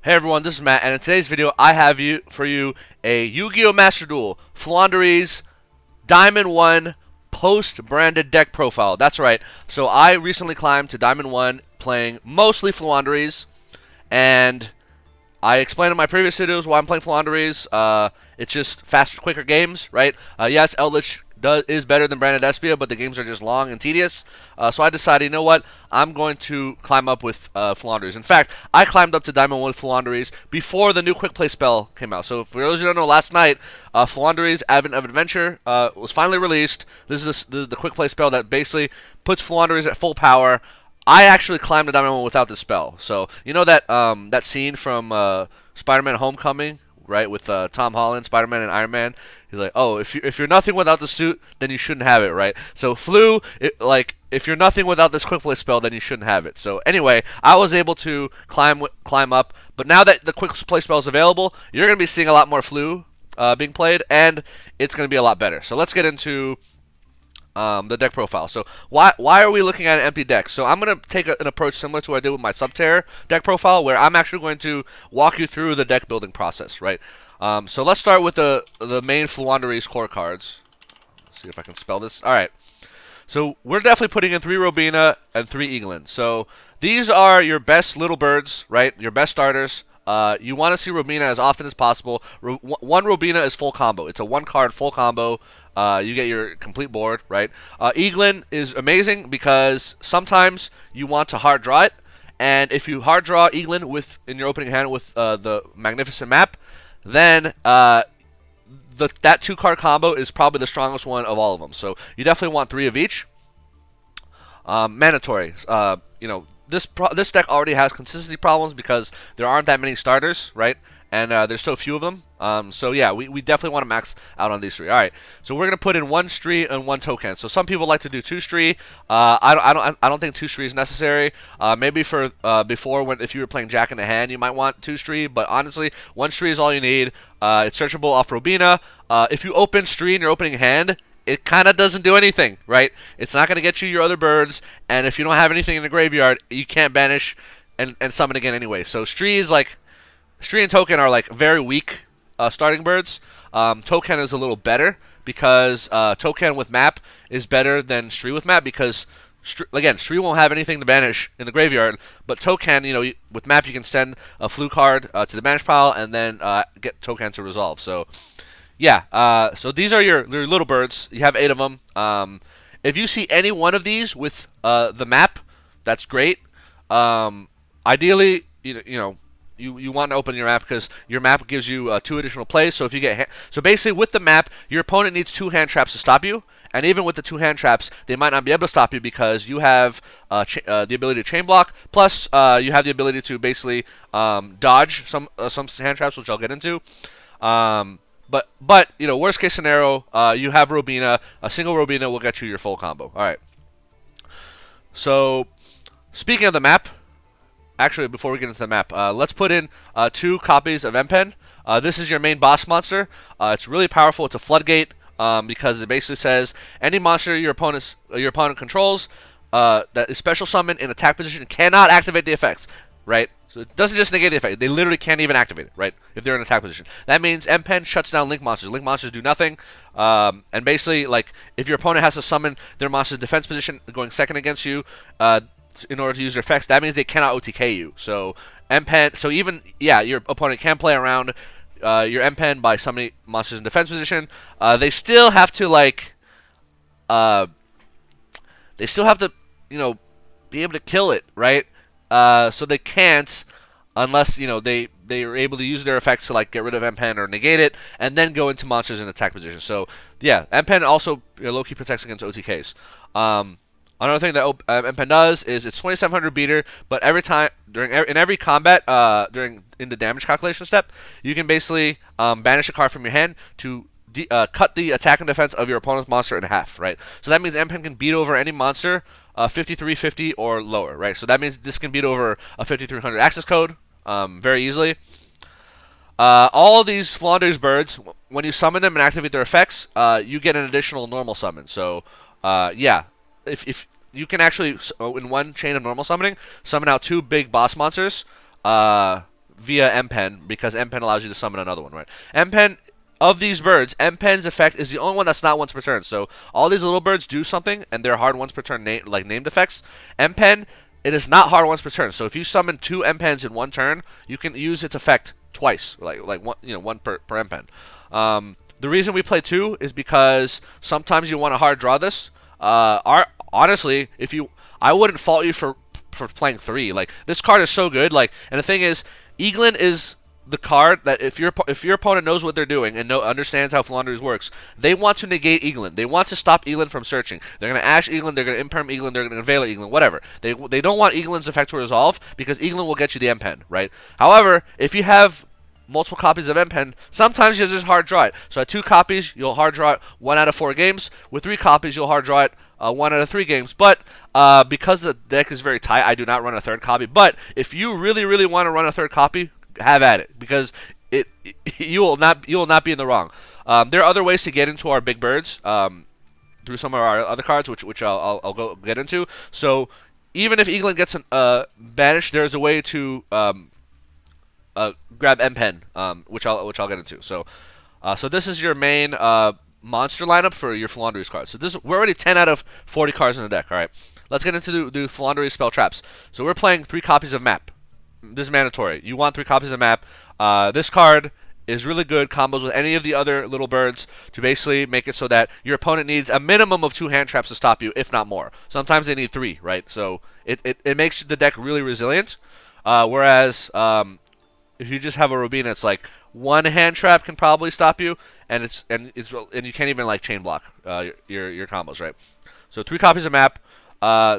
Hey everyone, this is Matt, and in today's video, I have for you a Yu-Gi-Oh! Master Duel Floowandereeze Diamond 1 post-branded deck profile. That's right. So I recently climbed to Diamond 1 playing mostly Floowandereeze, and I explained in my previous videos why I'm playing Floowandereeze. It's just faster, quicker games, right? Yes, Eldritch is better than Branded Espia, but the games are just long and tedious. So I decided, you know what? I'm going to climb up with Floowandereeze. In fact, I climbed up to Diamond 1 with Floowandereeze before the new Quick Play spell came out. So for those who don't know, last night, Floowandereeze Advent of Adventure was finally released. This is the Quick Play spell that basically puts Floowandereeze at full power. I actually climbed the Diamond 1 without the spell. So, you know that scene from Spider-Man Homecoming, right, with Tom Holland, Spider-Man, and Iron Man? He's like, oh, if you're nothing without the suit, then you shouldn't have it, right? So Floo, if you're nothing without this quick play spell, then you shouldn't have it. So anyway, I was able to climb up, but now that the quick play spell is available, you're gonna be seeing a lot more Floo being played, and it's gonna be a lot better. So let's get into the deck profile. So why are we looking at an empty deck? So I'm going to take an approach similar to what I did with my Subterror deck profile, where I'm actually going to walk you through the deck building process, right? So let's start with the main Floowandereeze Core cards. Let's see if I can spell this. All right. So we're definitely putting in 3 Robina and 3 Eaglin. So these are your best little birds, right? Your best starters. You want to see Robina as often as possible. One Robina is full combo. It's a 1-card full combo. You get your complete board, right? Eaglin is amazing because sometimes you want to hard draw it, and if you hard draw Eaglin in your opening hand with the Magnificent Map, then that 2-card combo is probably the strongest one of all of them. So you definitely want 3 of each. Mandatory. This deck already has consistency problems because there aren't that many starters, right? And there's so few of them. So yeah, we definitely want to max out on these 3. All right, so we're gonna put in 1 Stree and 1 Token. So some people like to do 2 Stree. I don't think 2 Stree is necessary. Maybe for before, if you were playing Jack in the hand, you might want 2 Stree. But honestly, 1 Stree is all you need. It's searchable off Robina. If you open Stree in your opening hand, it kind of doesn't do anything, right? It's not going to get you your other birds, and if you don't have anything in the graveyard, you can't banish and summon again anyway. So Stree and Token are like very weak starting birds. Token is a little better because Token with Map is better than Stree with Map because again, Stree won't have anything to banish in the graveyard, but Token, with Map you can send a Floo card to the banish pile and then get Token to resolve. So yeah, so these are your little birds. You have 8 of them. If you see any one of these with the map, that's great. Ideally, you want to open your map because your map gives you 2 additional plays. So if you get so basically with the map, your opponent needs 2 hand traps to stop you, and even with the 2 hand traps, they might not be able to stop you because you have the ability to chain block. Plus, you have the ability to basically dodge some hand traps, which I'll get into. But worst case scenario, you have Robina. A single Robina will get you your full combo. All right. So, speaking of the map, actually, before we get into the map, let's put in 2 copies of M-Pen. This is your main boss monster. It's really powerful. It's a floodgate because it basically says any monster your opponent controls that is special summoned in attack position cannot activate the effects. Right? So it doesn't just negate the effect. They literally can't even activate it, right? If they're in attack position. That means M-Pen shuts down Link monsters. Link monsters do nothing. And basically, if your opponent has to summon their monster's defense position going second against you in order to use their effects, that means they cannot OTK you. So M-Pen, your opponent can play around your M-Pen by summoning monsters in defense position. They still have to be able to kill it, right? So they can't unless they are able to use their effects to get rid of M-Pen or negate it, and then go into monsters in attack position. So yeah, M-Pen also low-key protects against OTKs. Another thing that M-Pen does is it's 2700 beater, but every time in every combat in the damage calculation step, you can basically banish a card from your hand to cut the attack and defense of your opponent's monster in half, right? So that means M-Pen can beat over any monster 5350 or lower, right? So that means this can beat over a 5300 access code very easily. All of these Floowandereeze birds, when you summon them and activate their effects, you get an additional normal summon. So yeah, if you can actually in one chain of normal summoning summon out 2 big boss monsters via M-Pen, because M-Pen allows you to summon another one, right? M-Pen, of these birds, M-Pen's effect is the only one that's not once per turn. So all these little birds do something, and they're hard once per turn, like named effects. M-Pen, it is not hard once per turn. So if you summon 2 M-Pens in one turn, you can use its effect twice, like one, one per M-Pen. The reason we play 2 is because sometimes you want to hard draw this. Honestly, I wouldn't fault you for playing 3. Like, this card is so good. Like, and the thing is, Eaglin is the card that if your opponent knows what they're doing and understands how Floowandereeze works, they want to negate Eaglin. They want to stop Eaglin from searching. They're going to Ash Eaglin, they're going to Imperm Eaglin, they're going to Veiler Eaglin, whatever. They don't want Eaglin's effect to resolve, because Eaglin will get you the M-Pen, right? However, if you have multiple copies of M-Pen, sometimes you just hard draw it. So at 2 copies, you'll hard draw it 1 out of 4 games. With 3 copies, you'll hard draw it 1 out of 3 games. But because the deck is very tight, I do not run a 3rd copy. But if you really, really want to run a 3rd copy, have at it, because you will not be in the wrong. There are other ways to get into our big birds through some of our other cards, which I'll go get into. So even if Eaglin gets banished, there's a way to grab M-Pen, which I'll get into. So this is your main monster lineup for your Floowandereeze cards. So we're already 10 out of 40 cards in the deck. All right, let's get into the Floowandereeze spell traps. So we're playing 3 copies of Map. This is mandatory. You want 3 copies of Map. This card is really good combos with any of the other little birds to basically make it so that your opponent needs a minimum of 2 hand traps to stop you, if not more. Sometimes they need 3, right? So it makes the deck really resilient. Whereas if you just have a Rubina, it's like 1 hand trap can probably stop you, and you can't even like chain block your combos, right? So 3 copies of Map.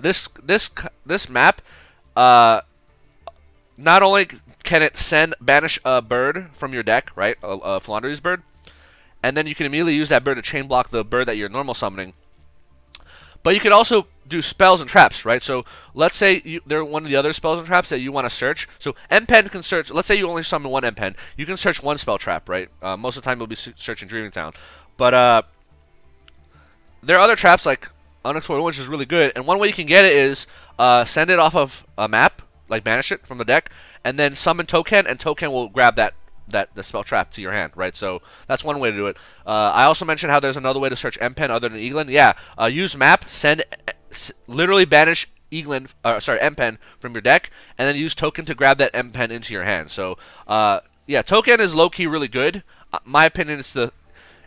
This map, not only can it banish a bird from your deck, right, a Floowandereeze bird, and then you can immediately use that bird to chain block the bird that you're normal summoning. But you can also do spells and traps, right? So let's say they're one of the other spells and traps that you want to search. So M-Pen can search. Let's say you only summon 1 M-Pen. You can search 1 spell trap, right? Most of the time you'll be searching Dreaming Town. But there are other traps like Unexplored, which is really good. And one way you can get it is send it off of a map, like banish it from the deck, and then summon Token, and Token will grab the spell trap to your hand, right? So that's one way to do it. I also mentioned how there's another way to search M-Pen other than Eaglin. Yeah, use Map, literally banish M-Pen from your deck, and then use Token to grab that M-Pen into your hand. So yeah, Token is low-key really good. My opinion, it's the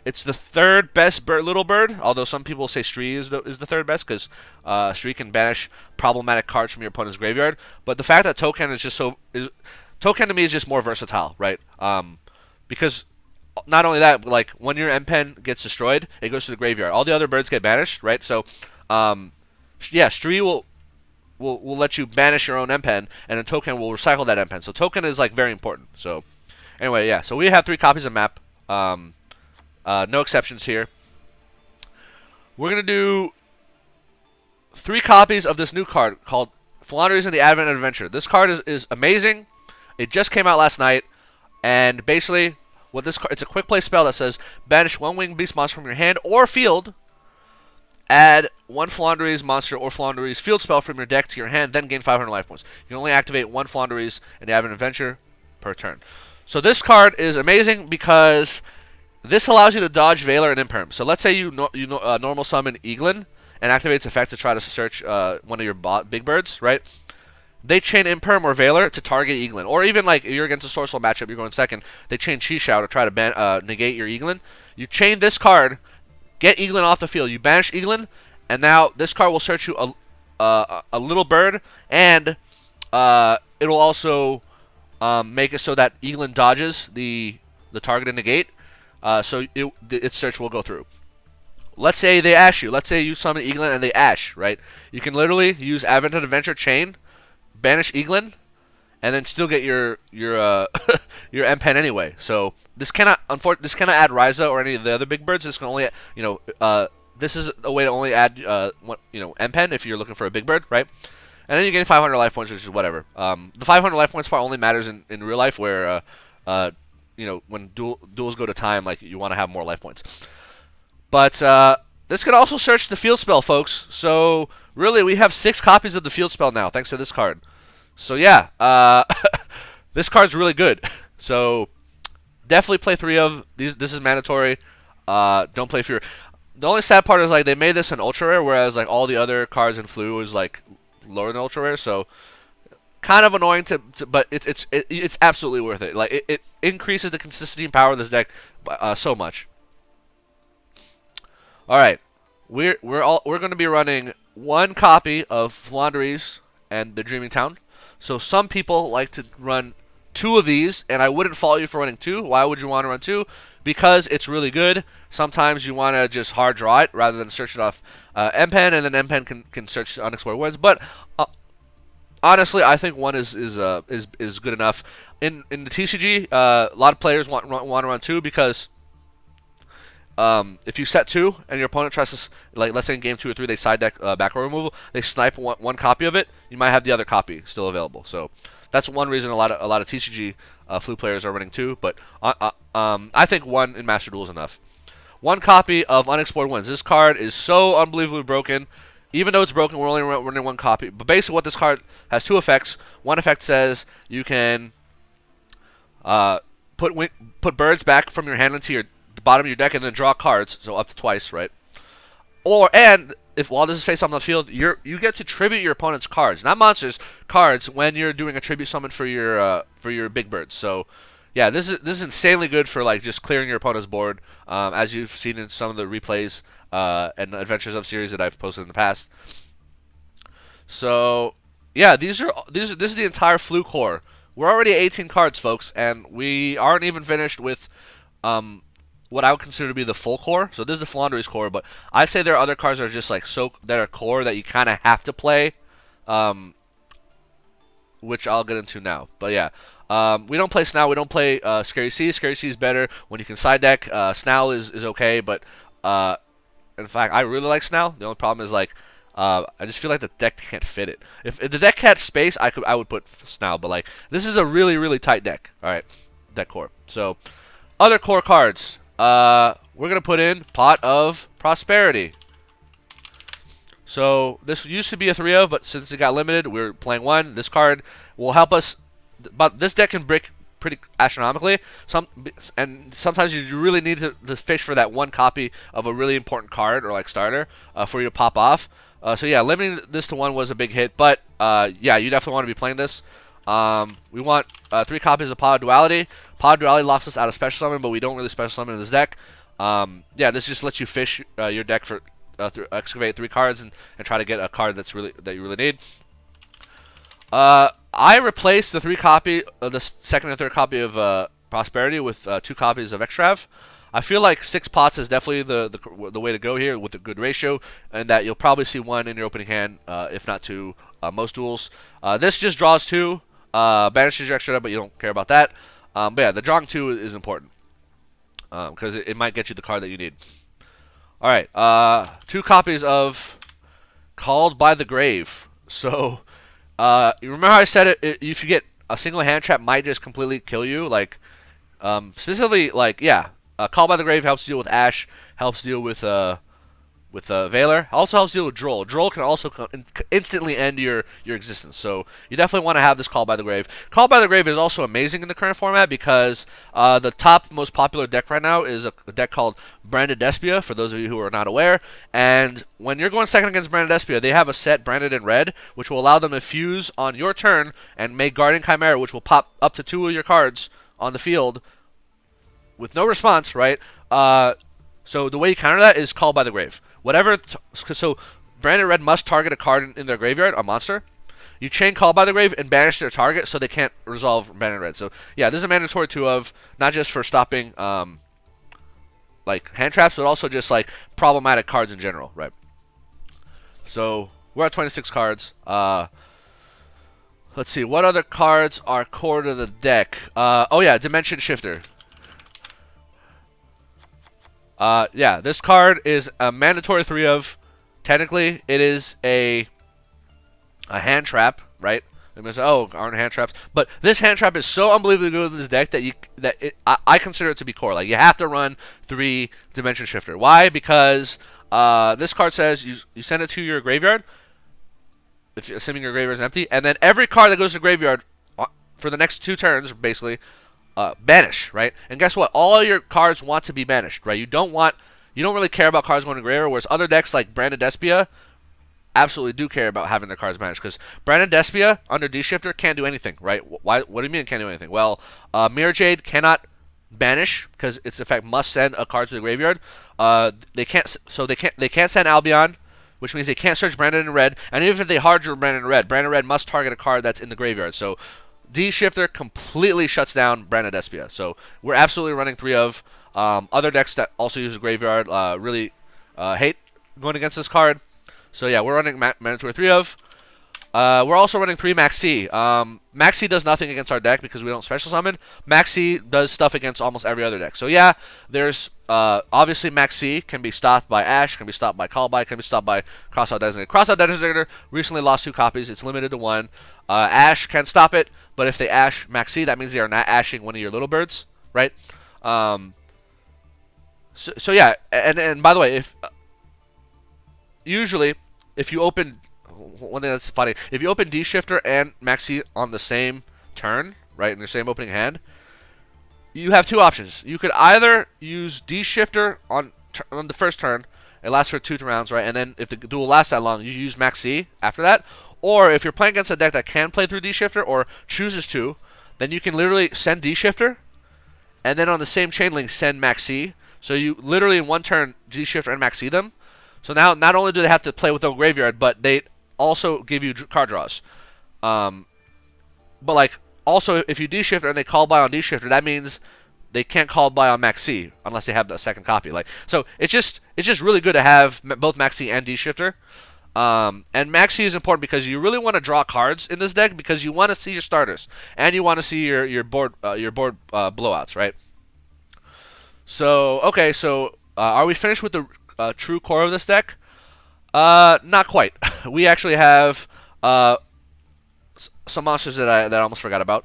3rd best little bird, although some people say Stree is the 3rd best, because Stree can banish problematic cards from your opponent's graveyard. But the fact that Token is just Token to me is just more versatile, right? Because not only that, but like when your M-Pen gets destroyed, it goes to the graveyard. All the other birds get banished, right? So yeah, Stree will let you banish your own M-Pen, and then Token will recycle that M-Pen. So Token is like very important. So anyway, yeah. So we have 3 copies of Map. No exceptions here. We're going to do 3 copies of this new card called Floowandereeze and the Advent Adventure. This card is amazing. It just came out last night. And basically, it's a quick play spell that says banish 1 winged beast monster from your hand or field. Add 1 Floowandereeze monster or Floowandereeze field spell from your deck to your hand, then gain 500 life points. You can only activate 1 Floowandereeze and the Advent Adventure per turn. So this card is amazing because this allows you to dodge Veiler and Imperm. So let's say you normal summon Eaglin and activate its effect to try to search one of your big birds, right? They chain Imperm or Veiler to target Eaglin. Or even like if you're against a Sorcerer matchup, you're going second, they chain Chi-Shao to try to negate your Eaglin. You chain this card, get Eaglin off the field. You banish Eaglin, and now this card will search you a little bird, and it'll also make it so that Eaglin dodges the targeted negate. So its search will go through. Let's say they ash you. Let's say you summon Eaglin and they ash, right? You can literally use Advent Adventure Chain, banish Eaglin, and then still get your your M-Pen anyway. So this cannot add Raiza or any of the other big birds. This can only this is a way to only add M-Pen if you're looking for a big bird, right? And then you gain 500 life points, which is whatever. The 500 life points part only matters in real life, where when duels go to time, like you want to have more life points. But this could also search the field spell, folks. So really, we have 6 copies of the field spell now, thanks to this card. So yeah, this card's really good. So definitely play 3 of these. This is mandatory. Don't play fewer. The only sad part is like they made this an ultra rare, whereas like all the other cards in Floo is like lower than ultra rare. So kind of annoying but it's absolutely worth it. Like it increases the consistency and power of this deck so much. All right, we're going to be running 1 copy of Floowandereeze and the Dreaming Town. So some people like to run 2 of these, and I wouldn't fault you for running 2. Why would you want to run 2? Because it's really good. Sometimes you want to just hard draw it rather than search it off MPen, and then MPen can search unexplored wins. But honestly, I think 1 is good enough. In the TCG, a lot of players want to run 2 because if you set 2 and your opponent tries to, like, let's say in game 2 or 3 they side deck backrow removal, they snipe one copy of it, you might have the other copy still available. So that's one reason a lot of TCG Floo players are running 2. But I think 1 in Master Duel is enough. 1 copy of Unexplored Winds. This card is so unbelievably broken. Even though it's broken, we're only running 1 copy. But basically, what this card has 2 effects. One effect says you can put birds back from your hand into the bottom of your deck and then draw cards, so up to twice, right? And if while this is face on the field, you get to tribute your opponent's cards, not monsters, cards, when you're doing a tribute summon for your big birds. So yeah, this is insanely good for like just clearing your opponent's board, as you've seen in some of the replays and Adventures of series that I've posted in the past. So yeah, this is the entire Floo core. We're already 18 cards, folks, and we aren't even finished with what I would consider to be the full core. So this is the Floowandereeze core, but I'd say there are other cards that are just like that are core that you kind of have to play, which I'll get into now. But yeah, we don't play Snarl. We don't play Scary Sea. Scary Sea is better when you can side deck. Snarl is okay, but in fact, I really like Snarl. The only problem is like I just feel like the deck can't fit it. If the deck had space, I would put Snarl, but like this is a really tight deck. All right, deck core. So other core cards. We're gonna put in Pot of Prosperity. So this used to be a 3 of, but since it got limited, we're playing 1. This card will help us, but this deck can brick pretty astronomically. And sometimes you really need to fish for that 1 copy of a really important card or like starter for you to pop off. So yeah, limiting this to 1 was a big hit, but yeah, you definitely want to be playing this. We want 3 copies of Pod of Duality. Pod of Duality locks us out of Special Summon, but we don't really Special Summon in this deck. Yeah, this just lets you fish your deck for excavate 3 cards and try to get a card that you really need. I replaced the 3 copy of the second and third copy of Prosperity with 2 copies of Extrav. I feel like 6 pots is definitely the way to go here with a good ratio, and that you'll probably see 1 in your opening hand, if not 2, most duels. This just draws 2, banishes your extra, but you don't care about that. But yeah, the drawing 2 is important because it might get you the card that you need. All right, 2 copies of Called by the Grave. So you remember how I said it? If you get a single hand trap, might just completely kill you. Like specifically, like yeah. Call by the Grave helps deal with Ash, helps deal with Valor, also helps deal with Droll. Droll can also instantly end your existence, so you definitely want to have this Call by the Grave. Call by the Grave is also amazing in the current format because the top most popular deck right now is a deck called Branded Despia, for those of you who are not aware. And when you're going second against Branded Despia, they have a set branded in red, which will allow them to fuse on your turn and make Guardian Chimera, which will pop up to 2 of your cards on the field with no response, right? So the way you counter that is Call by the Grave. So Branded Red must target a card in their graveyard, a monster. You chain Call by the Grave and banish their target so they can't resolve Branded Red. So yeah, this is a mandatory 2 of, not just for stopping like hand traps, but also just like problematic cards in general, right? So we're at 26 cards. Let's see, what other cards are core to the deck? Oh yeah, Dimension Shifter. Yeah, this card is a mandatory 3 of. Technically, it is a hand trap, right? I'm gonna say, oh, aren't hand traps? But this hand trap is so unbelievably good with this deck that I consider it to be core. Like you have to run 3 Dimension Shifter. Why? Because this card says you send it to your graveyard, assuming your graveyard is empty, and then every card that goes to the graveyard for the next 2 turns, basically, banish, right? And guess what? All your cards want to be banished, right? You don't really care about cards going to graveyard, whereas other decks like Branded Despia absolutely do care about having their cards banished, because Branded Despia under D-Shifter can't do anything, right? Why? What do you mean it can't do anything? Well, Mirror Jade cannot banish because its effect must send a card to the graveyard. They can't send Albion, which means they can't search Branded in red. And even if they hard draw Branded in red must target a card that's in the graveyard. So D-Shifter completely shuts down Branded Despia. So we're absolutely running 3 of. Other decks that also use a graveyard really hate going against this card. So yeah, we're running mandatory 3 of. We're also running 3 Maxi. Maxi does nothing against our deck because we don't special summon. Maxi does stuff against almost every other deck. So yeah, there's obviously Maxi can be stopped by Ash, can be stopped by Callby, can be stopped by Crossout Designator. Crossout Designator recently lost 2 copies. It's limited to 1. Ash can stop it, but if they Ash Maxi, that means they are not ashing one of your little birds, right? So yeah, and by the way, if usually if you open one thing that's funny, if you open D-Shifter and Maxi on the same turn, right, in your same opening hand, you have 2 options. You could either use D-Shifter on the first turn, it lasts for 2 rounds, right, and then if the duel lasts that long, you use Maxi after that. Or if you're playing against a deck that can play through D-Shifter or chooses to, then you can literally send D-Shifter, and then on the same chain link send Maxi. So you literally in one turn D-Shifter and Maxi them. So now not only do they have to play with no graveyard, but they also give you card draws. But like also if you D-Shifter and they call by on D-Shifter, that means they can't call by on Maxi unless they have the second copy. Like so it's just really good to have both Maxi and D-Shifter. And Maxi is important because you really want to draw cards in this deck because you want to see your starters and you want to see your board blowouts, right? So okay, so are we finished with the true core of this deck? Not quite. We actually have some monsters that I almost forgot about.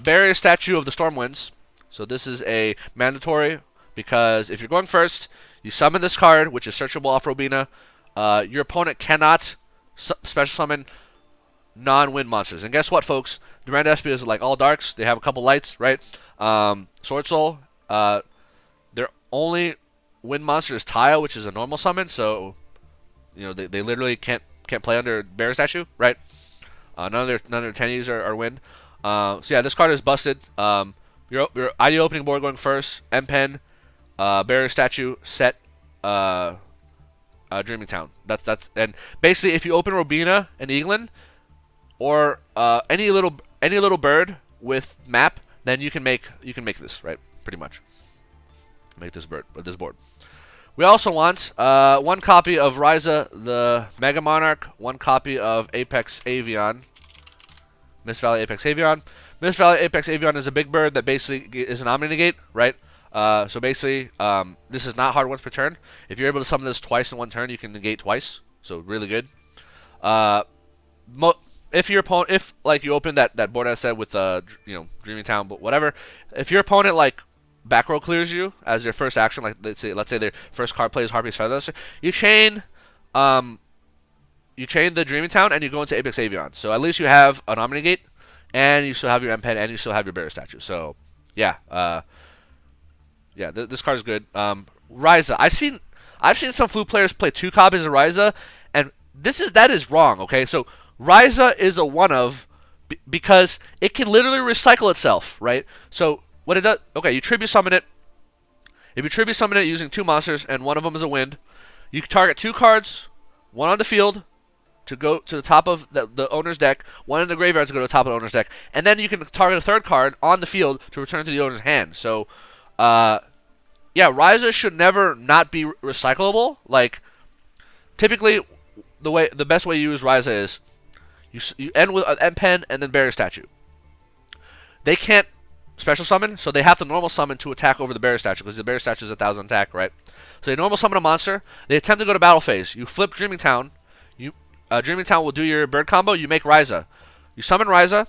Barrier Statue of the Stormwinds. So this is a mandatory because if you're going first, you summon this card, which is searchable off Robina. Your opponent cannot special summon non-wind monsters. And guess what, folks? Durand Espia is like all darks. They have a couple lights, right? Sword Soul. Their only wind monster is Tile, which is a normal summon. So, you know, they literally can't play under Barrier Statue, right? None of their attendees are wind. So yeah, this card is busted. Your ideal opening board going first. M-Pen, Barrier Statue, set. Dreaming Town. That's and basically if you open Robina and Eaglin or any little bird with map, then you can make this, right? Pretty much make this board. We also want 1 copy of Raiza the Mega Monarch, 1 copy of Apex Avian, Mist Valley Apex Avian. Mist Valley Apex Avian is a big bird that basically is an Omni Negate, right? So basically, this is not hard once per turn. If you're able to summon this twice in 1 turn, you can negate twice. So really good. If your opponent, if like you open that board I said with Dreaming Town, but whatever, if your opponent like back row clears you as their first action, like let's say their first card plays Harpy's Feather, you chain the Dreaming Town and you go into Apex Avian. So at least you have an Omni Negate, and you still have your M-Pen, and you still have your Barrier Statue. So yeah. Yeah, this card is good. Raiza, I've seen some Floo players play 2 copies of Raiza, and that is wrong. Okay, so Raiza is a one of because it can literally recycle itself, right? So what it does, okay, you tribute summon it. If you tribute summon it using 2 monsters and one of them is a wind, you can target 2 cards, 1 on the field to go to the top of the owner's deck, 1 in the graveyard to go to the top of the owner's deck, and then you can target a 3rd card on the field to return to the owner's hand. So. Yeah, Raiza should never not be recyclable. Like, typically, the best way you use Raiza is you end with an M-Pen and then Barrier Statue. They can't special summon, so they have to normal summon to attack over the Barrier Statue because the Barrier Statue is 1,000 attack, right? So they normal summon a monster. They attempt to go to battle phase. You flip Dreaming Town. Dreaming Town will do your bird combo. You make Raiza. You summon Raiza.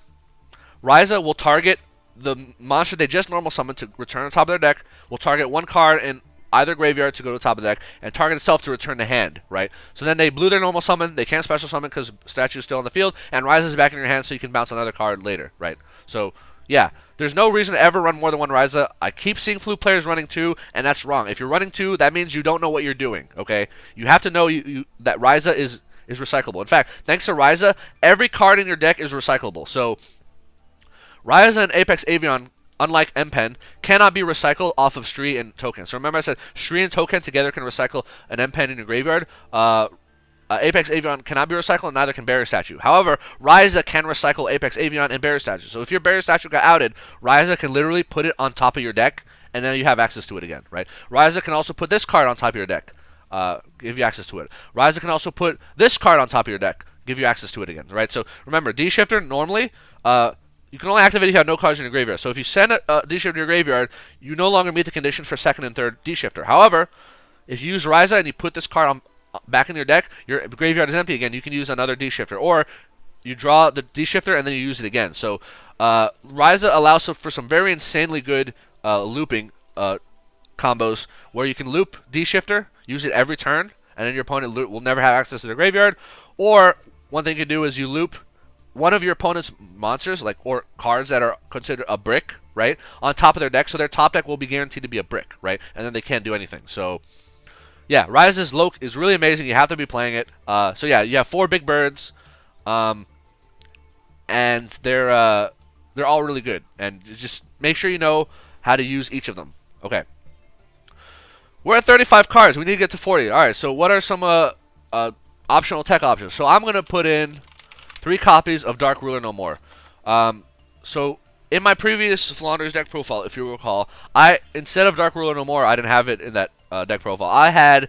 Raiza will target the monster they just normal summoned to return on top of their deck. Will target 1 card in either graveyard to go to the top of the deck and target itself to return the hand, right? So then they blew their normal summon, they can't special summon because statue's still on the field, and Raiza is back in your hand so you can bounce another card later, right? So, yeah, there's no reason to ever run more than one Raiza. I keep seeing Floo players running 2, and that's wrong. If you're running 2, that means you don't know what you're doing, okay? You have to know that Raiza is recyclable. In fact, thanks to Raiza, every card in your deck is recyclable. So, Raiza and Apex Avian, unlike M-Pen, cannot be recycled off of Stree and Token. So remember I said Stree and Token together can recycle an M-Pen in your graveyard. Apex Avian cannot be recycled, and neither can Barrier Statue. However, Raiza can recycle Apex Avian and Barrier Statue. So if your Barrier Statue got outed, Raiza can literally put it on top of your deck, and then you have access to it again, right? Raiza can also put this card on top of your deck, give you access to it. Raiza can also put this card on top of your deck, give you access to it again, right? So remember, D-Shifter normally, you can only activate if you have no cards in your graveyard. So if you send a D-Shifter to your graveyard, you no longer meet the condition for second and third D-Shifter. However, if you use Raiza and you put this card back in your deck, your graveyard is empty again. You can use another D-Shifter. Or you draw the D-Shifter and then you use it again. So Raiza allows for some very insanely good looping combos where you can loop D-Shifter, use it every turn, and then your opponent will never have access to their graveyard. Or one thing you can do is you loop one of your opponent's monsters, or cards that are considered a brick, right, on top of their deck, so their top deck will be guaranteed to be a brick, right, and then they can't do anything. So, yeah, Raiza's Loke is really amazing. You have to be playing it. So yeah, you have 4 big birds, and they're all really good. And just make sure you know how to use each of them. Okay, we're at 35 cards. We need to get to 40. All right. So what are some optional tech options? So I'm gonna put in 3 copies of Dark Ruler No More. So in my previous Floowandereeze deck profile, if you recall, instead of Dark Ruler No More, I didn't have it in that deck profile. I had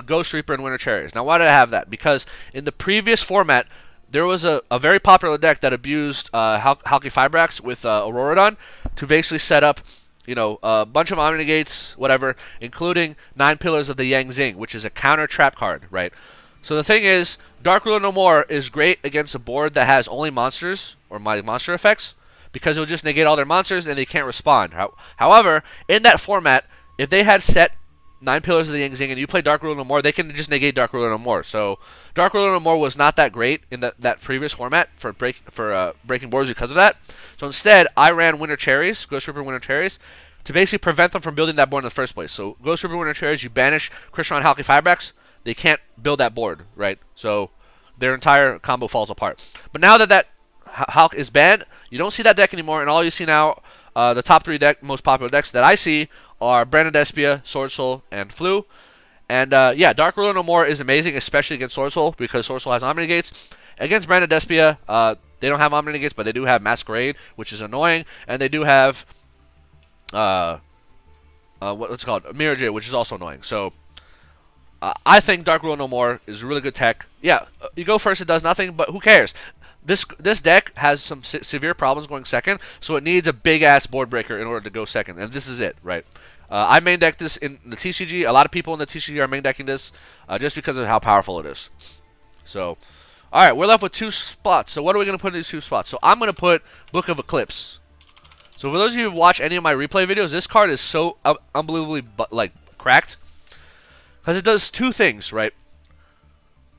Ghost Reaper and Winter Cherries. Now, why did I have that? Because in the previous format, there was a very popular deck that abused Halki Fibrax with Auroradon to basically set up, a bunch of Omni Negates, whatever, including 9 Pillars of the Yang Zing, which is a counter trap card, right? So the thing is, Dark Ruler No More is great against a board that has only monsters or my monster effects, because it'll just negate all their monsters and they can't respond. However, in that format, if they had set 9 Pillars of the Yang Zing and you play Dark Ruler No More, they can just negate Dark Ruler No More. So Dark Ruler No More was not that great in that previous format for breaking boards because of that. So instead, I ran Winter Cherries, Ghost Reaper Winter Cherries, to basically prevent them from building that board in the first place. So Ghost Reaper Winter Cherries, you banish Krishna and Halki Fibrax, they can't build that board, right? So their entire combo falls apart. But now that Hulk is banned, you don't see that deck anymore, and all you see now, the top 3 most popular decks that I see are Branded Despia, Sword Soul, and Floo. And yeah, Dark Ruler No More is amazing, especially against Sword Soul, because Sword Soul has Omni Negates. Against Branded Despia, they don't have Omni Negates, but they do have Masquerade, which is annoying, and they do have what's it called, Mirror J, which is also annoying. So I think Dark Ruler No More is really good tech. Yeah, you go first, it does nothing, but who cares? This deck has some severe problems going second, so it needs a big-ass board breaker in order to go second, and this is it, right? I main decked this in the TCG. A lot of people in the TCG are main decking this just because of how powerful it is. So, alright, we're left with 2 spots. So what are we going to put in these 2 spots? So I'm going to put Book of Eclipse. So for those of you who watch any of my replay videos, this card is so unbelievably cracked, because it does 2 things, right?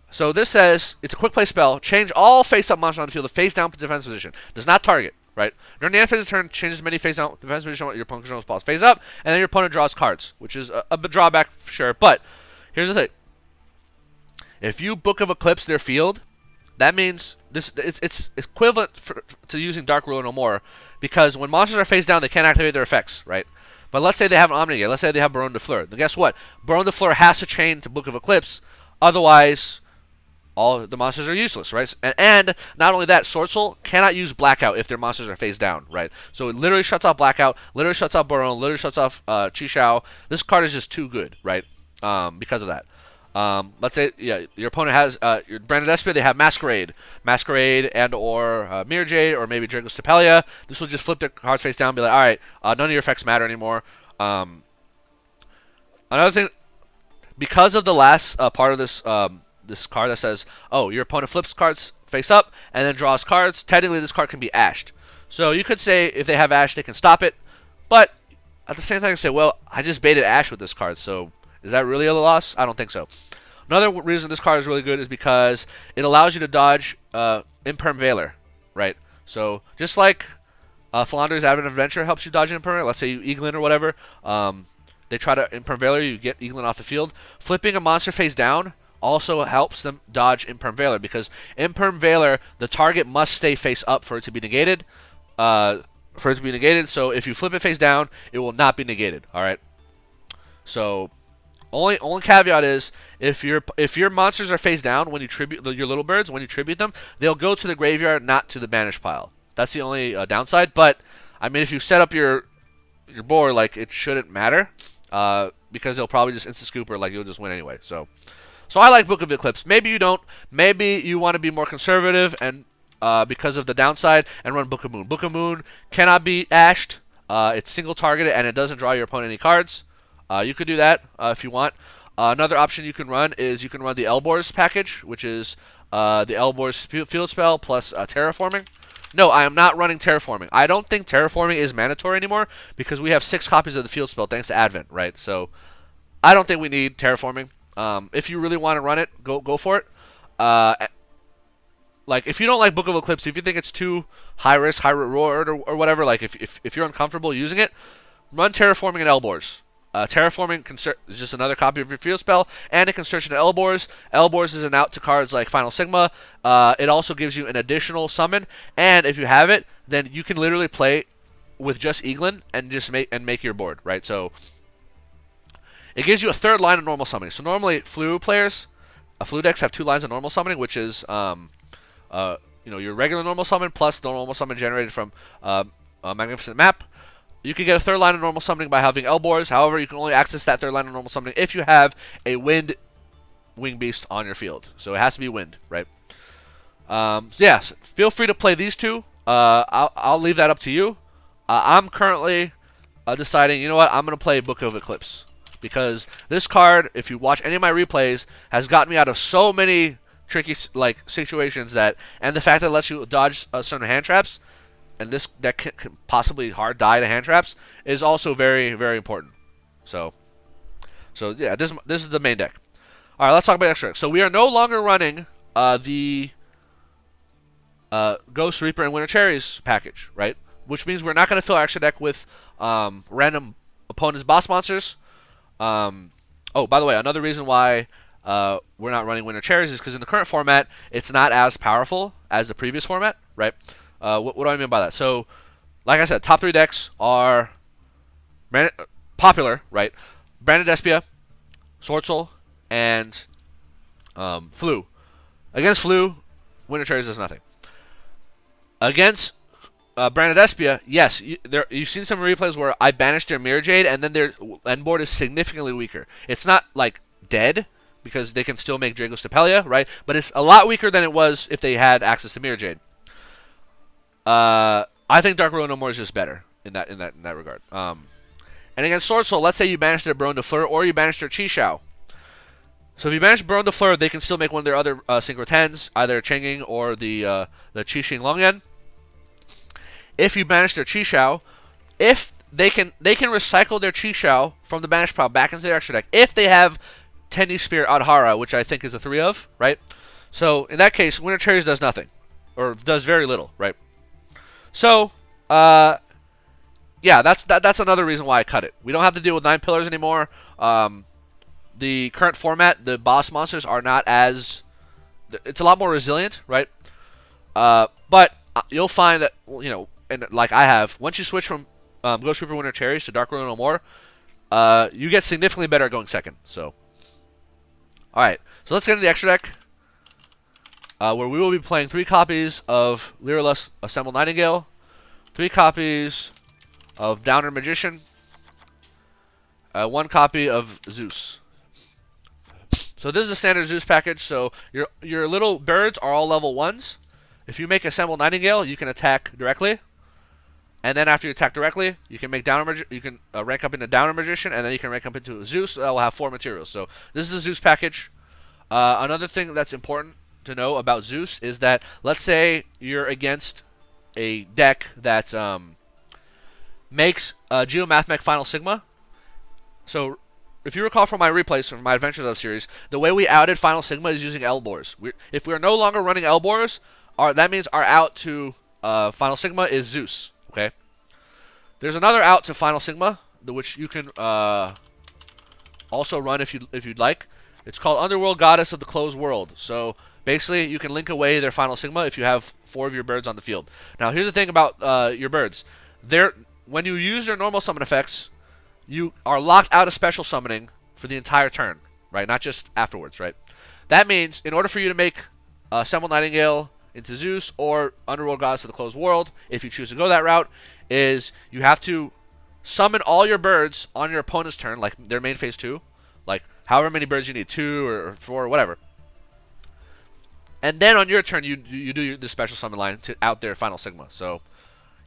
So this says, it's a quick play spell. Change all face-up monsters on the field to face-down defense position. Does not target, right? During the end phase of the turn, change as many face-down defense position your opponent controls balls. Face up, and then your opponent draws cards, which is a drawback, sure. But here's the thing. If you Book of Eclipse their field, that means it's equivalent to using Dark Ruler No More, because when monsters are face down, they can't activate their effects, right? But let's say they have an Omni Negate. Let's say they have Baronne de Fleur. Then guess what? Baronne de Fleur has to chain to Book of Eclipse. Otherwise, all the monsters are useless, right? And not only that, Sword Soul cannot use Blackout if their monsters are face down, right? So it literally shuts off Blackout, literally shuts off Baronne, literally shuts off Chi-Xiao. This card is just too good, right? Because of that. Let's say, yeah, your opponent has your Branded Despia, they have Masquerade and or Mirror Jade, or maybe Draco Stapelia. This will just flip their cards face down and be like, alright, none of your effects matter anymore. Another thing, because of the last part of this this card that says, oh, your opponent flips cards face up and then draws cards, technically this card can be ashed. So you could say if they have ash, they can stop it, but at the same time, I say, well, I just baited Ash with this card, so is that really a loss? I don't think so. Another reason this card is really good is because it allows you to dodge Imperm Veiler, right? So just like Floowandereeze Adventure helps you dodge an Imperm, let's say you Eaglin or whatever, they try to Imperm Veiler, you get Eaglin off the field. Flipping a monster face down also helps them dodge Imperm Veiler, because Imperm Veiler, the target must stay face up for it to be negated. So if you flip it face down, it will not be negated. All right. So only caveat is if your monsters are face down when you tribute your little birds, when you tribute them, they'll go to the graveyard, not to the banish pile. That's the only downside. But I mean, if you set up your board, like, it shouldn't matter, because they'll probably just instant scoop, or like you'll just win anyway. So I like Book of Eclipse. Maybe you don't. Maybe you want to be more conservative and because of the downside, and run Book of Moon. Book of Moon cannot be ashed. It's single targeted, and it doesn't draw your opponent any cards. You could do that if you want. Another option you can run is you can run the Elborz package, which is the Elborz field spell plus Terraforming. No, I am not running Terraforming. I don't think Terraforming is mandatory anymore, because we have 6 copies of the field spell thanks to Advent, right? So I don't think we need Terraforming. If you really want to run it, go for it. Like, if you don't like Book of Eclipse, if you think it's too high risk, high reward, or whatever, like if you're uncomfortable using it, run Terraforming and Elborz. Terraforming is just another copy of your field spell, and it can search into Elborz. Elborz is an out to cards like Final Sigma. It also gives you an additional summon, and if you have it, then you can literally play with just Eaglin and just make your board, right? So it gives you a third line of normal summoning. So normally Floo players, Floo decks have 2 lines of normal summoning, which is your regular normal summon plus the normal summon generated from a Magnificent Map. You can get a third line of normal summoning by having Elborz. However, you can only access that third line of normal summoning if you have a Wind Wing Beast on your field. So it has to be Wind, right? Yeah, feel free to play these 2. I'll leave that up to you. I'm currently deciding, you know what, I'm going to play Book of Eclipse, because this card, if you watch any of my replays, has gotten me out of so many tricky situations, and the fact that it lets you dodge certain hand traps, and this deck can possibly hard die to hand traps, is also very, very important. So yeah, this is the main deck. All right, let's talk about extra decks. So we are no longer running the Ghost Reaper and Winter Cherries package, right? Which means we're not going to fill our extra deck with random opponents' boss monsters. Oh, by the way, another reason why we're not running Winter Cherries is because in the current format, it's not as powerful as the previous format, right? What do I mean by that? So, like I said, top 3 decks are popular, right? Branded Despia, Sword Soul, and Floo. Against Floo, Winter Cherries does nothing. Against Branded Despia, yes, you've seen some replays where I banished their Mirror Jade, and then their end board is significantly weaker. It's not like dead, because they can still make Drago Stapelia, right? But it's a lot weaker than it was if they had access to Mirror Jade. I think Dark Ruin No More is just better in that regard. And against Sword Soul, let's say you banish their Baronne de Fleur, or you banish their Chi Shao. So if you banish Baronne de Fleur, they can still make one of their other Synchro 10s, either Chenging or the Chi Xing Longyan. If you banish their Chi Shao, if they can recycle their Chi Shao from the banish pile back into their extra deck if they have Tendy Spear Adhara, which I think is a 3 of, right? So in that case, Winter Cherries does nothing, or does very little, right? So yeah, that's another reason why I cut it. We don't have to deal with 9 pillars anymore. The current format, the boss monsters are not as, it's a lot more resilient, right? But you'll find that, and like I have, once you switch from Ghost Reaper Winter Cherries to Dark Ruin No More, you get significantly better at going second. So, all right, so let's get into the extra deck, where we will be playing 3 copies of Lyralus Assembled Nightingale, 3 copies of Downer Magician, 1 copy of Zeus. So this is a standard Zeus package. So your little birds are all level 1s. If you make Assembled Nightingale, you can attack directly. And then after you attack directly, you can make you can rank up into Downer Magician, and then you can rank up into Zeus. That will have 4 materials. So this is the Zeus package. Another thing that's important to know about Zeus is that, let's say you're against a deck that's makes Geomathmech Final Sigma. So if you recall from my replays from my Adventures of series, the way we outed Final Sigma is using Elbors. If we are no longer running Elbors, that means our out to Final Sigma is Zeus. Okay. There's another out to Final Sigma, which you can also run if you'd like. It's called Underworld Goddess of the Closed World. So basically, you can link away their Final Sigma if you have 4 of your birds on the field. Now, here's the thing about your birds. When you use their normal summon effects, you are locked out of special summoning for the entire turn, right? Not just afterwards, right? That means in order for you to make Assembled Nightingale into Zeus or Underworld Goddess of the Closed World, if you choose to go that route, is you have to summon all your birds on your opponent's turn, like their main phase 2, like however many birds you need, 2 or 4 or whatever. And then on your turn, you do the special summon line to out their Final Sigma. So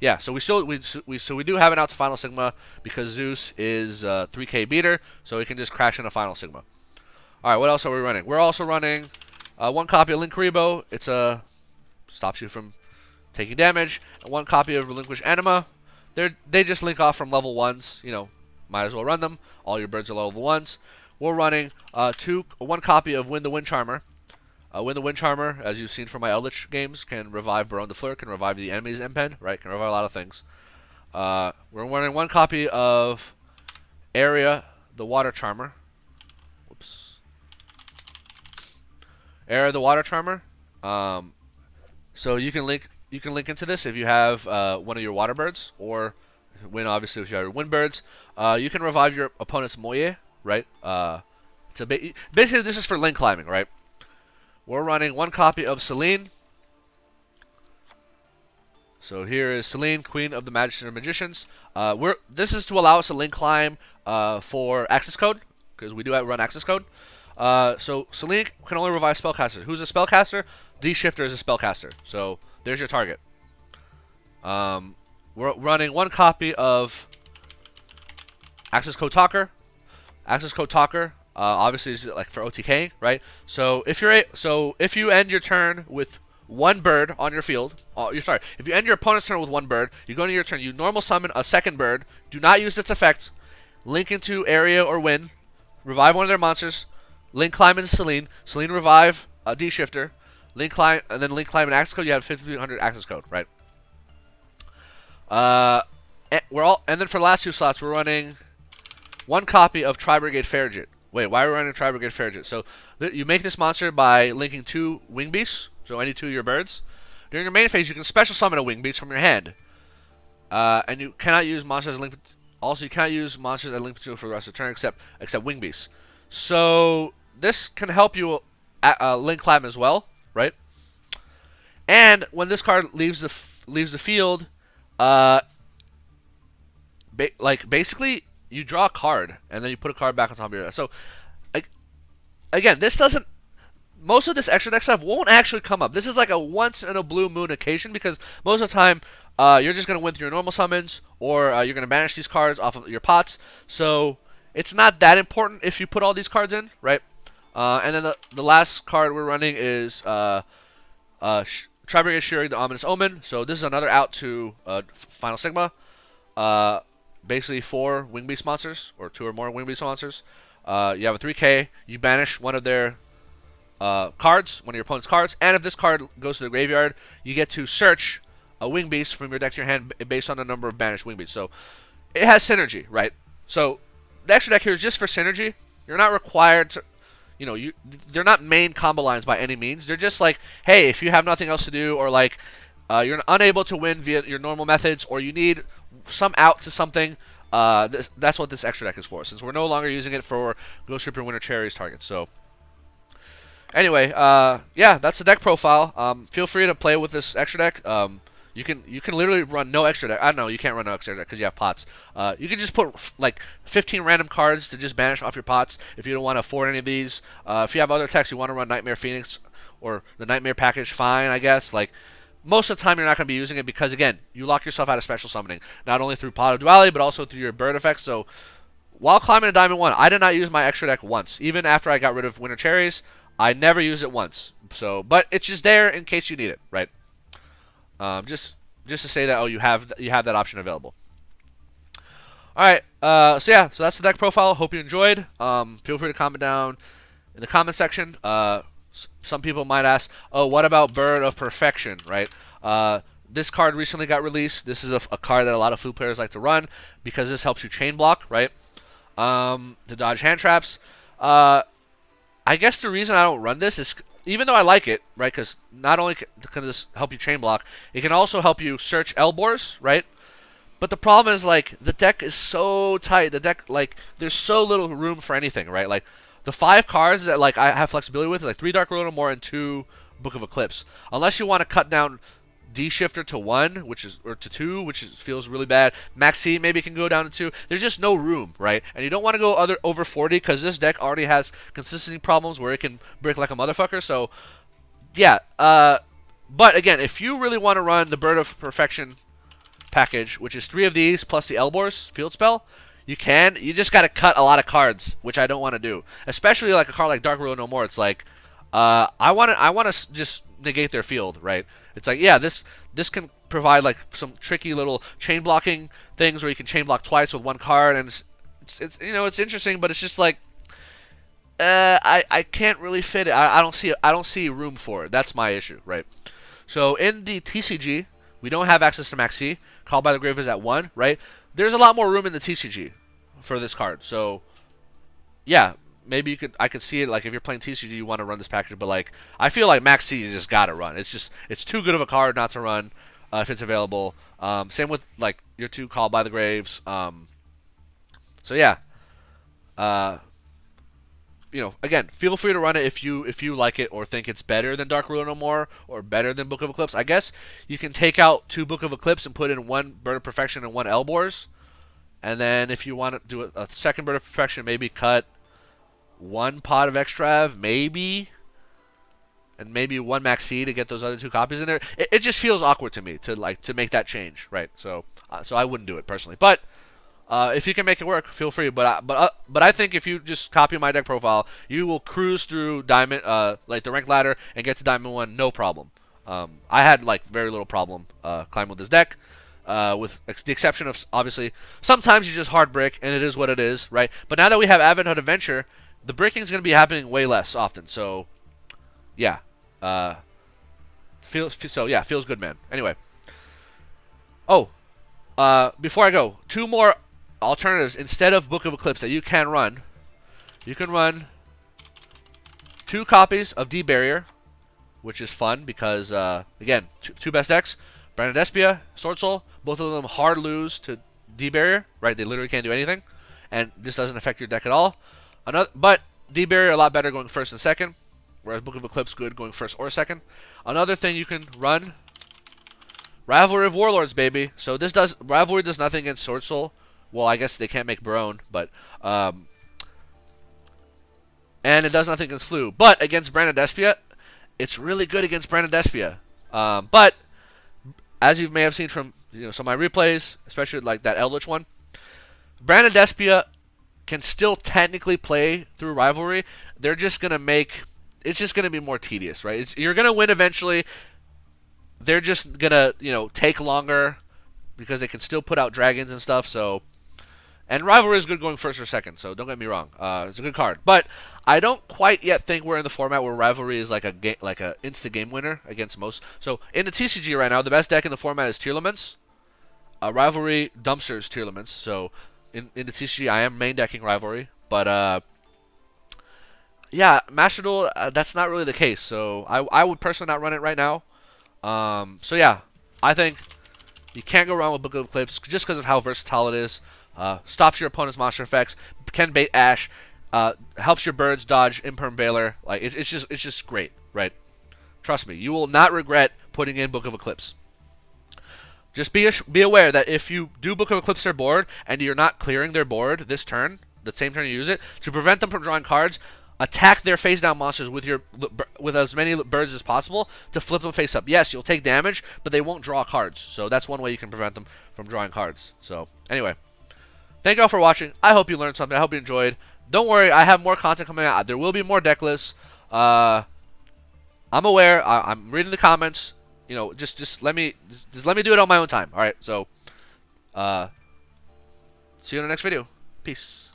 yeah, so we do have an out to Final Sigma because Zeus is 3k beater, so he can just crash into Final Sigma. All right, what else are we running? We're also running 1 copy of Link Rebo. It's stops you from taking damage. And 1 copy of Relinquish Anima. They just link off from level 1s. You know, might as well run them. All your birds are level 1s. We're running 1 copy of Win the Wind Charmer. Win the Wind Charmer, as you've seen from my Eldritch games, can revive Baron de Fleur, can revive the enemy's Empen, right? Can revive a lot of things. We're running 1 copy of Area the Water Charmer. Whoops. Area the Water Charmer. So you can link into this if you have one of your water birds, or Win obviously if you have your wind birds. You can revive your opponent's Moye, right? Basically this is for link climbing, right? We're running 1 copy of Selene. So here is Selene, Queen of the Magicians. This is to allow us to link climb for access code, because we do run access code. So Selene can only revive spellcasters. Who's a spellcaster? D-Shifter is a spellcaster. So there's your target. We're running 1 copy of Access Code Talker. Access Code Talker obviously is like for OTK, right? So if you end your turn with 1 bird on your field, if you end your opponent's turn with 1 bird, you go into your turn, you normal summon a 2nd bird, do not use its effect, link into Area or Win, revive one of their monsters, link climb into Selene, Selene revive D-Shifter, link climb, and then link climb and access code, you have 5300 access code, right? And then for the last 2 slots, we're running 1 copy of Tri-Brigade Farragut. Wait, why are we running Tri-Brigade Farragut? So you make this monster by linking 2 Wing Beasts, so any 2 of your birds. During your main phase, you can special summon a Wing Beast from your hand. And you cannot use monsters that link. Also, you cannot use monsters that link to for the rest of the turn except Wing Beasts. So this can help you link climb as well, right? And when this card leaves the field, basically you draw a card and then you put a card back on top of your. So again, this doesn't. Most of this extra deck stuff won't actually come up. This is like a once in a blue moon occasion, because most of the time you're just going to win through your normal summons, or you're going to banish these cards off of your pots. So it's not that important if you put all these cards in, right? And then the last card we're running is Tri-Brigade Shuri, the Ominous Omen. So this is another out to Final Sigma. Basically 4 Wing Beast monsters, or 2 or more Wing Beast monsters. You have a 3k. You banish one of their cards, one of your opponent's cards, and if this card goes to the graveyard, you get to search a Wing Beast from your deck to your hand based on the number of banished Wing Beasts. So it has synergy, right? So the extra deck here is just for synergy. You're not required to, they're not main combo lines by any means. They're just like, hey, if you have nothing else to do, or like you're unable to win via your normal methods, or you need some out to something, that's what this extra deck is for, since we're no longer using it for Ghost Reaper Winter Cherries targets. So anyway, yeah, that's the deck profile. Feel free to play with this extra deck. You can literally run no extra deck. I don't know, you can't run no extra deck because you have pots. You can just put like 15 random cards to just banish off your pots if you don't want to afford any of these. If you have other decks, you want to run Nightmare Phoenix or the Nightmare package, fine, I guess. Like, most of the time you're not going to be using it because, again, you lock yourself out of special summoning, not only through Pot of Duality, but also through your bird effects. So while climbing a Diamond 1, I did not use my extra deck once. Even after I got rid of Winter Cherries, I never used it once. So, but it's just there in case you need it, right? Just to say that, oh, you have that option available. Alright, so yeah, so that's the deck profile. Hope you enjoyed. Feel free to comment down in the comment section. Some people might ask, oh, what about Bird of Perfection, right? This card recently got released. This is a card that a lot of Floo players like to run because this helps you chain block, right? To dodge hand traps. I guess the reason I don't run this is, even though I like it, right, because not only can this help you chain block, it can also help you search Elbors, right? But the problem is, like, the deck is so tight. The deck, like, there's so little room for anything, right? Like, the 5 cards that, like, I have flexibility with, like 3 Dark Ruler or more and 2 Book of Eclipse. Unless you want to cut down D-Shifter to 1, or to 2, which feels really bad. Maxi maybe can go down to 2. There's just no room, right? And you don't want to go over 40 because this deck already has consistency problems where it can break like a motherfucker. So, yeah. But, again, if you really want to run the Bird of Perfection package, which is 3 of these plus the Elbor's field spell, you can. You just got to cut a lot of cards, which I don't want to do. Especially like a card like Dark Ruler No More. It's like, I want to just negate their field, right? It's like, yeah, this can provide like some tricky little chain blocking things where you can chain block twice with 1 card, and it's you know, it's interesting, but it's just like, I can't really fit it. I don't see room for it. That's my issue, right? So in the TCG, we don't have access to Maxi. Called by the Grave is at 1, right? There's a lot more room in the TCG for this card. So, yeah, maybe I could see it, like, if you're playing TCG, you want to run this package. But, like, I feel like Maxi you just got to run. It's too good of a card not to run if it's available. Same with, like, your 2 Called by the Graves. So, yeah. You know, again, feel free to run it if you like it or think it's better than Dark Ruler No More or better than Book of Eclipse. I guess you can take out 2 Book of Eclipse and put in 1 Bird of Perfection and 1 Elbor's. And then if you want to do a second Bird of Perfection, maybe cut 1 Pot of Extrav, maybe. And maybe 1 Maxi to get those other 2 copies in there. It just feels awkward to me to make that change, right? So I wouldn't do it personally. But if you can make it work, feel free. But I think if you just copy my deck profile, you will cruise through Diamond, like the rank ladder, and get to Diamond 1, no problem. I had like very little problem climbing with this deck, with the exception of obviously sometimes you just hard brick, and it is what it is, right? But now that we have Adventhood Adventure, the bricking is going to be happening way less often. So yeah, feels good, man. Anyway, before I go, 2 more alternatives instead of Book of Eclipse that you can run. You can run 2 copies of D-Barrier, which is fun because, again, two best decks. Branded Despia, Sword Soul, both of them hard lose to D-Barrier, right? They literally can't do anything, and this doesn't affect your deck at all. But D-Barrier a lot better going first and second, whereas Book of Eclipse good going first or second. Another thing you can run, Rivalry of Warlords, baby. So Rivalry does nothing against Sword Soul. Well, I guess they can't make Barone, but and it does nothing against Floo. But against Branded Despia, it's really good against Branded Despia. But as you may have seen from some of my replays, especially like that Eldritch one, Branded Despia can still technically play through Rivalry. They're just gonna make it's just gonna be more tedious, right? You're gonna win eventually. They're just gonna take longer because they can still put out dragons and stuff. So. And Rivalry is good going first or second, so don't get me wrong. It's a good card, but I don't quite yet think we're in the format where Rivalry is like a insta game winner against most. So in the TCG right now, the best deck in the format is Tearlaments. Rivalry dumpsters Tearlaments. So in the TCG, I am main decking Rivalry, but yeah, Master Duel, that's not really the case. So I would personally not run it right now. So yeah, I think you can't go wrong with Book of Eclipse just because of how versatile it is. Stops your opponent's monster effects, can bait Ash, helps your birds dodge Imperm Baylor. Like it's just great, right? Trust me, you will not regret putting in Book of Eclipse. Just be aware that if you do Book of Eclipse their board and you're not clearing their board this turn, the same turn you use it, to prevent them from drawing cards, attack their face down monsters with as many birds as possible to flip them face up. Yes, you'll take damage, but they won't draw cards. So that's one way you can prevent them from drawing cards. So anyway. Thank you all for watching. I hope you learned something. I hope you enjoyed. Don't worry, I have more content coming out. There will be more deck lists. I'm aware. I'm reading the comments. Just let me do it on my own time. All right. So See you in the next video. Peace.